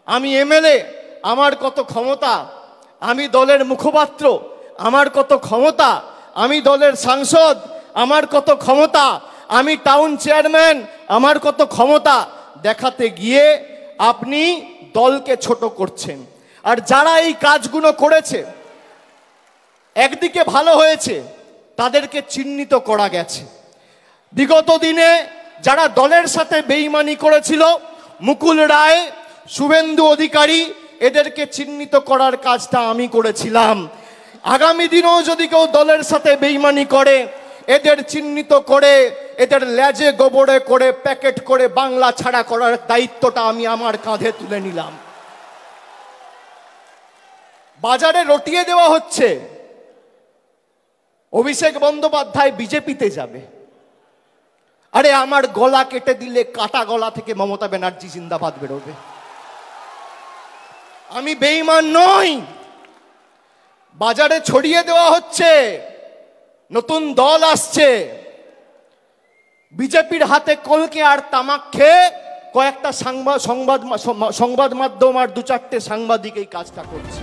আমি এমএলএ, আমার কত ক্ষমতা, আমি দলের মুখপাত্র, আমার কত ক্ষমতা, আমি দলের সাংসদ, আমার কত ক্ষমতা, আমি টাউন চেয়ারম্যান, আমার কত ক্ষমতা দেখাতে গিয়ে আপনি দলকে ছোট করছেন। আর যারা এই কাজগুলো করেছে, একদিকে ভালো হয়েছে, তাদেরকে চিহ্নিত করা গেছে। বিগত দিনে যারা দলের সাথে বেইমানি করেছিল, মুকুল রায়, শুভেন্দু অধিকারী, এদেরকে চিহ্নিত করার কাজটা আমি করেছিলাম। আগামী দিনেও যদি কেউ দলের সাথে বেইমানি করে, এদের চিহ্নিত করে, এদের লেজে গোবরে করে প্যাকেট করে বাংলা ছাড়া করার দায়িত্বটা আমি আমার কাঁধে তুলে নিলাম। বাজারে রটিয়ে দেওয়া হচ্ছে অভিষেক বন্দ্যোপাধ্যায় বিজেপিতে যাবে। আরে আমার গলা কেটে দিলে কাটা গলা থেকে মমতা ব্যানার্জি জিন্দাবাদ বেরোবে। আমি বেঈমান নই। বাজারে ছড়িয়ে দেওয়া হচ্ছে নতুন দল আসছে, বিজেপির হাতে কলকে আর তামাক খেয়ে কয়েকটা সংবাদ মাধ্যম আর দু চারটে সাংবাদিক এই কাজটা করছে।